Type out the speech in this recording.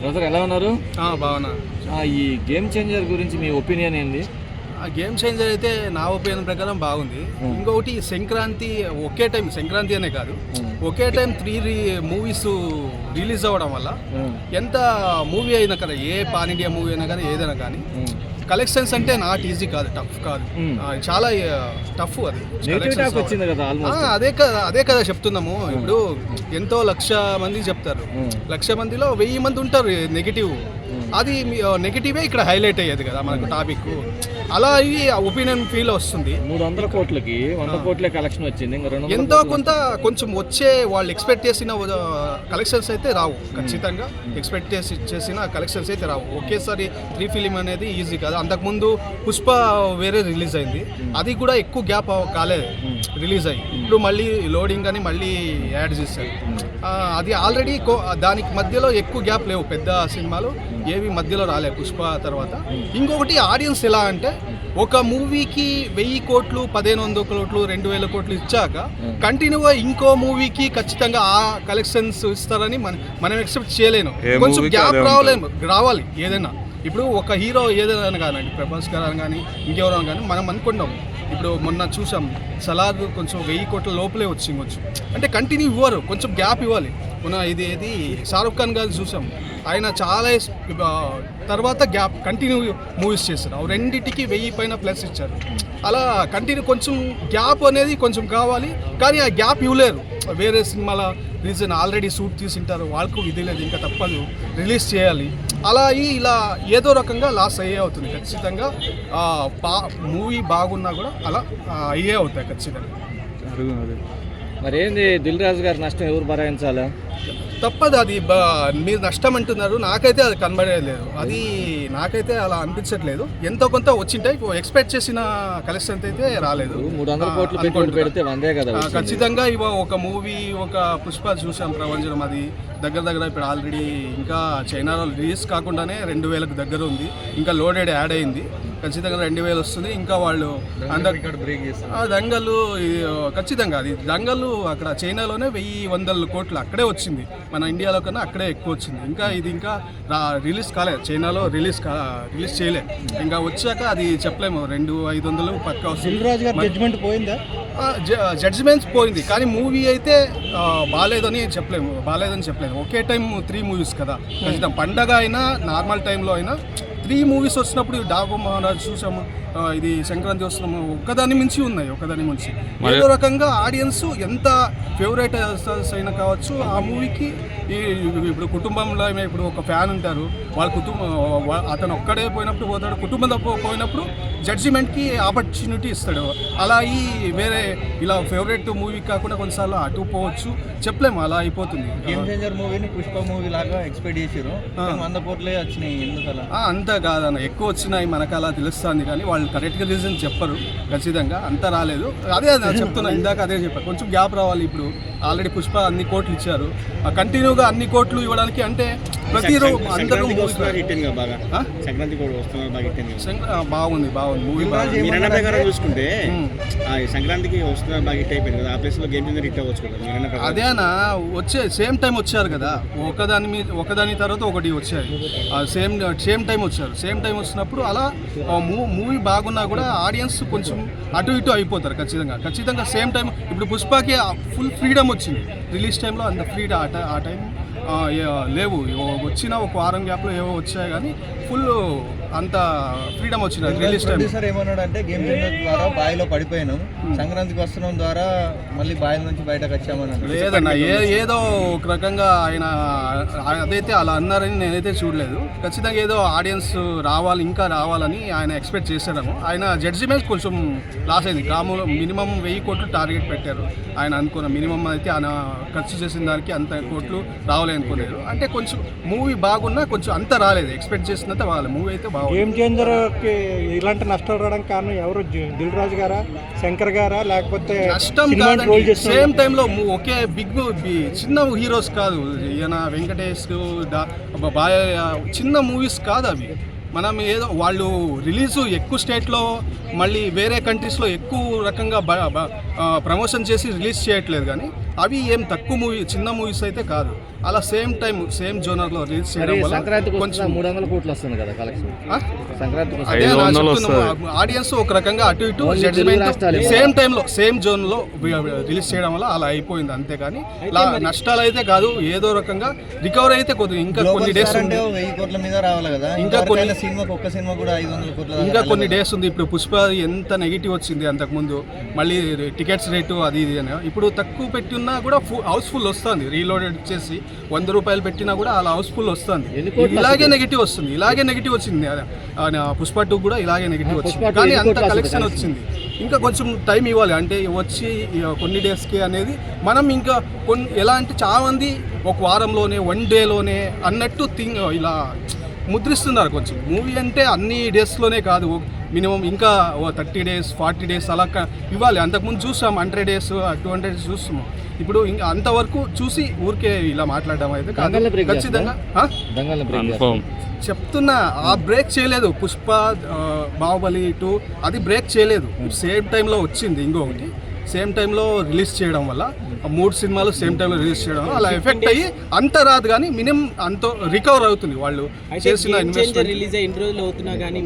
Brother ఎలా ఉన్నారు? బాగున్నా. ఈ గేమ్ చేంజర్ గురించి మీ ఒపీనియన్ ఏంది? ఆ గేమ్ చేంజర్ అయితే నా ఒపీనియన్ ప్రకారం బాగుంది. ఇంకొకటి సంక్రాంతి ఒకే టైం, సంక్రాంతి అనే కాదు ఒకే టైం 3 మూవీస్ రిలీజ్ అవ్వడం వల్ల ఎంత మూవీ అయినా కదా, ఏ పాన్ ఇండియా మూవీ అయినా కానీ ఏదైనా కానీ కలెక్షన్స్ అంటే నాట్ ఈజీ కాదు, టఫ్ కాదు, చాలా టఫ్. అది అదే కదా చెప్తున్నాము. ఇప్పుడు ఎంతో 1,00,000 మంది చెప్తారు, 1,00,000 మందిలో 1000 మంది ఉంటారు నెగిటివ్. అది నెగిటివే ఇక్కడ హైలైట్ అయ్యేది కదా మనకు టాపిక్. అలా అయ్యి ఒపీనియన్ ఫీల్ వస్తుంది. 300 కోట్లకి 100 కోట్ల కలెక్షన్ వచ్చింది. ఎంతో కొంత కొంచెం వచ్చే వాళ్ళు ఎక్స్పెక్ట్ చేసిన కలెక్షన్స్ అయితే రావు. ఖచ్చితంగా ఎక్స్పెక్ట్ చేసిన కలెక్షన్స్ అయితే రావు. ఒకేసారి 3 ఫిలిం అనేది ఈజీ కాదు. అంతకుముందు పుష్ప వేరే రిలీజ్ అయింది, అది కూడా ఎక్కువ గ్యాప్ కాలేదు రిలీజ్ అయ్యి. ఇప్పుడు మళ్ళీ లోడింగ్ అని మళ్ళీ యాడ్ చేశారు. అది ఆల్రెడీ దానికి మధ్యలో ఎక్కువ గ్యాప్ లేవు, పెద్ద సినిమాలు ఏవి మధ్యలో రాలే పుష్ప తర్వాత. ఇంకొకటి ఆడియన్స్ ఎలా అంటే ఒక మూవీకి 1000 కోట్లు 1500 కోట్లు 2000 కోట్లు ఇచ్చాక కంటిన్యూగా ఇంకో మూవీకి ఖచ్చితంగా ఆ కలెక్షన్స్ ఇస్తారని మనం ఎక్స్పెక్ట్ చేయలేను. కొంచెం గ్యాప్ రావాలి ఏదైనా. ఇప్పుడు ఒక హీరో ఏదైనా కానివ్వండి, ప్రభాస్ గారు కానీ ఇంకెవరైనా కానీ మనం అనుకుంటాం. ఇప్పుడు మొన్న చూసాం సలార్ కొంచెం 1000 కోట్ల లోపలే వచ్చిండొచ్చు. అంటే కంటిన్యూ ఇవ్వరు, కొంచెం గ్యాప్ ఇవ్వాలి. మొన్న ఇది షారుఖ్ ఖాన్ గారు చూసాం, ఆయన చాలా తర్వాత గ్యాప్ కంటిన్యూ మూవీస్ చేశారు. ఆ రెండింటికి 1000 పైన ప్లస్ ఇచ్చారు. అలా కంటిన్యూ కొంచెం గ్యాప్ అనేది కొంచెం కావాలి, కానీ ఆ గ్యాప్ ఇవ్వలేరు. వేరే సినిమాల రీజన్ ఆల్రెడీ షూట్ తీసింటారు, వాళ్ళకు ఇది లేదు, ఇంకా తప్పదు రిలీజ్ చేయాలి. అలా ఇలా ఏదో రకంగా లాస్ అయ్యే అవుతుంది ఖచ్చితంగా. మూవీ బాగున్నా కూడా అలా అయ్యే అవుతాయి ఖచ్చితంగా. మరి ఏంది దిల్ రాజు గారి నష్టం ఎవరు భరాయించాలా? తప్పదు. అది మీరు నష్టం అంటున్నారు, నాకైతే అది కనబడలేదు. అది నాకైతే అలా అనిపించట్లేదు. ఎంతో కొంత వచ్చింటాయి, ఎక్స్పెక్ట్ చేసిన కలెక్షన్ అయితే రాలేదు. 300 కోట్లు పెట్టుబడి పెడితే వందే కదా. ఖచ్చితంగా ఒక మూవీ ఒక పుష్ప చూసాం, ప్రపంచం, అది దగ్గర ఇప్పుడు ఆల్రెడీ ఇంకా చైనాలో రిలీజ్ కాకుండానే 2000కు దగ్గర ఉంది. ఇంకా లోడెడ్ యాడ్ అయింది, ఖచ్చితంగా 2000 వస్తుంది. ఇంకా వాళ్ళు దంగలు ఖచ్చితంగా అది దంగలు అక్కడ చైనాలోనే 1100 కోట్లు అక్కడే వచ్చింది. మన ఇండియాలో కన్నా అక్కడే ఎక్కువ వచ్చింది. ఇంకా ఇది ఇంకా రిలీజ్ కాలేదు, చైనాలో రిలీజ్ చేయలేదు. ఇంకా వచ్చాక అది చెప్పలేము, 200-500 పక్కా వస్తుంది. జడ్జిమెంట్ పోయిందా? జడ్జిమెంట్స్ పోయింది, కానీ మూవీ అయితే బాగాలేదని చెప్పలేము. ఒకే టైం 3 మూవీస్ కదా, ఖచ్చితంగా పండగ అయినా నార్మల్ టైంలో అయినా 3 మూవీస్ వచ్చినప్పుడు డాగు మహారాజ్ చూసాము, ఇది సంక్రాంతి వస్తున్నాము, ఒక్కదాని మించి ఉన్నాయి. ఏదో రకంగా ఆడియన్స్ ఎంత ఫేవరెట్ అయినా కావచ్చు ఆ మూవీకి. ఇప్పుడు కుటుంబంలో ఇప్పుడు ఒక ఫ్యాన్ ఉంటారు, వాళ్ళ అతను ఒక్కడే పోయినప్పుడు పోతాడు, కుటుంబంతో పోయినప్పుడు జడ్జిమెంట్కి ఆపర్చునిటీ ఇస్తాడు. అలా వేరే ఇలా ఫేవరెట్ మూవీ కాకుండా కొన్నిసార్లు అటు పోవచ్చు, చెప్పలేము, అలా అయిపోతుంది. గేమ్ చేంజర్ మూవీని పుష్ప మూవీ లాగా ఎక్స్పెక్ట్ చేసారు, 100 కోట్లే వచ్చినాయి. ఎందుకలా? అంతా కాదన్న, ఎక్కువ వచ్చినాయి మనకు అలా తెలుస్తుంది, కానీ వాళ్ళు కరెక్ట్గా రీజన్ చెప్పరు. ఖచ్చితంగా అంతా రాలేదు. అదే చెప్తున్నా, ఇందాక అదే చెప్పారు, కొంచెం గ్యాప్ రావాలి. ఇప్పుడు ఆల్రెడీ పుష్ప అన్ని కోట్లు ఇచ్చారు, కంటిన్యూగా అన్ని కోట్లు ఇవ్వడానికి అంటే ప్రతిరోజు అందరూ బాగుంది మూవీ. చూసుకుంటే సంక్రాంతికి వస్తున్నారు బాగా హిట్ అయిపోయింది కదా, ఆ ప్లేస్ లో గేమ్ చేంజర్ హిట్ అవ్వచ్చు కదా. అదేనా సేమ్ టైం వచ్చారు కదా, ఒకదాని తర్వాత ఒకటి వచ్చాయి, సేమ్ టైం వచ్చారు. సేమ్ టైం వచ్చినప్పుడు అలా మూవీ బాగున్నా కూడా ఆడియన్స్ కొంచెం అటు ఇటు అయిపోతారు. ఖచ్చితంగా సేమ్ టైం. ఇప్పుడు పుష్పకి ఫుల్ ఫ్రీడమ్ వచ్చింది రిలీజ్ టైంలో, అంత ఫ్రీడమ్ ఆ టైం లేవు. వచ్చిన ఒక వారం గ్యాప్లో ఏవో వచ్చాయి, కానీ ఫుల్ అంత ఫ్రీడమ్ వచ్చింది రిలీజ్ టైం. సార్ ఏమన్నాడు అంటే గేమ్ చేంజర్ ద్వారా బాయిలో పడిపోయాను, సంక్రాంతికి వస్తున్నాం ద్వారా మళ్ళీ బాయిల నుంచి బయటకు వచ్చామని. లేదన్న, ఏదో ఒక రకంగా ఆయన అదైతే అలా అన్నారని నేనైతే చూడలేదు. ఖచ్చితంగా ఏదో ఆడియన్స్ ఇంకా రావాలని ఆయన ఎక్స్పెక్ట్ చేశారేమో. ఆయన జడ్జిమెంట్ కొంచెం లాస్ అయింది. మినిమం 1000 కోట్లు టార్గెట్ పెట్టారు. ఆయన అనుకున్న మినిమం అయితే ఆయన ఖర్చు చేసిన దానికి అంత కోట్లు రావాలి అనుకోలేదు. అంటే కొంచెం మూవీ బాగున్నా కొంచెం అంత రాలేదు, ఎక్స్పెక్ట్ చేసినంత బాగాలేదు. మూవీ అయితే గేమ్ చేంజర్కి ఇలాంటి నష్టాలు రావడానికి కారణం ఎవరు? దిల్ రాజు గారా, శంకర్ గారా, లేకపోతే నష్టం కాదండి. సేమ్ టైంలో ఒకే చిన్న హీరోస్ కాదు, ఈయన వెంకటేష్ చిన్న మూవీస్ కాదు అవి. మనం ఏదో వాళ్ళు రిలీజు ఎక్కువ స్టేట్లో, మళ్ళీ వేరే కంట్రీస్లో ఎక్కువ రకంగా ప్రమోషన్ చేసి రిలీజ్ చేయట్లేదు, కానీ అవి ఏం తక్కువ చిన్న మూవీస్ అయితే కాదు. అలా సేమ్ టైం సేమ్ జోనర్లో రిలీజ్ చేయడం వల్ల సంక్రాంతికి కొంచెం 300 కోట్లు వస్తుంది కదా కలెక్షన్. సంక్రాంతికి అదే ఆడియన్స్ ఒక రకంగా అటు ఇటు జడ్జిమెంట్ సేమ్ టైంలో సేమ్ జోన్లో రిలీజ్ చేయడం వల్ల అలా అయిపోయింది. అంతేగాని నష్టాలు అయితే కాదు, ఏదో రకంగా రికవర్ అయితే కొద్దిగా ఇంకా కొన్ని డేస్ అంటే 1000 కోట్ల మీద రావాలి కదా. ఇంకా కొన్ని సినిమాకి ఒక్క సినిమా కూడా 500 కోట్ల ఇంకా కొన్ని డేస్ ఉంది. ఇప్పుడు పుష్ప ఎంత నెగిటివ్ వచ్చింది అంతకుముందు, మళ్ళీ టికెట్స్ రేటు అది ఇది అని. ఇప్పుడు తక్కువ పెట్టినా కూడా హౌస్ఫుల్ వస్తుంది. రీలోడెడ్ చేసి 100 రూపాయలు పెట్టినా కూడా అలా హౌస్ఫుల్ వస్తుంది. ఇలాగే నెగిటివ్ వస్తుంది, ఇలాగే నెగిటివ్ వచ్చింది. పుష్ప 2 కూడా ఇలాగే నెగిటివ్ వచ్చింది, కానీ అంత కలెక్షన్ వచ్చింది. ఇంకా కొంచెం టైం ఇవ్వాలి, అంటే వచ్చి కొన్ని డేస్కి అనేది మనం ఇంకా ఎలా అంటే చాలా మంది ఒక వారంలోనే 1 డేలోనే అన్నట్టు ఇలా ముద్రిస్తున్నారు. కొంచెం మూవీ అంటే అన్ని డేస్లోనే కాదు, మినిమం ఇంకా 30 డేస్ 40 డేస్ అలా ఇవ్వాలి. అంతకుముందు చూసాం 100 డేస్ 200 డేస్ చూస్తున్నాం. ఇప్పుడు ఇంకా అంతవరకు చూసి ఊరికే ఇలా మాట్లాడడం అయితే కాదు. ఖచ్చితంగా చెప్తున్నా, ఆ బ్రేక్ చేయలేదు. పుష్ప బాహుబలి 2 అది బ్రేక్ చేయలేదు. సేమ్ టైంలో వచ్చింది. ఇంకొకటి సేమ్ టైంలో రిలీజ్ చేయడం వల్ల 3 సినిమాలు సేమ్ టైంలో రిలీజ్ చేయడం వల్ల అలా ఎఫెక్ట్ అయ్యి అంత రాదు, కానీ మినిమం అంత రికవర్ అవుతుంది వాళ్ళు చేసిన ఇన్వెస్ట్మెంట్. రిలీజ్ అయ్యి 2 రోజులు అవుతున్నా కానీ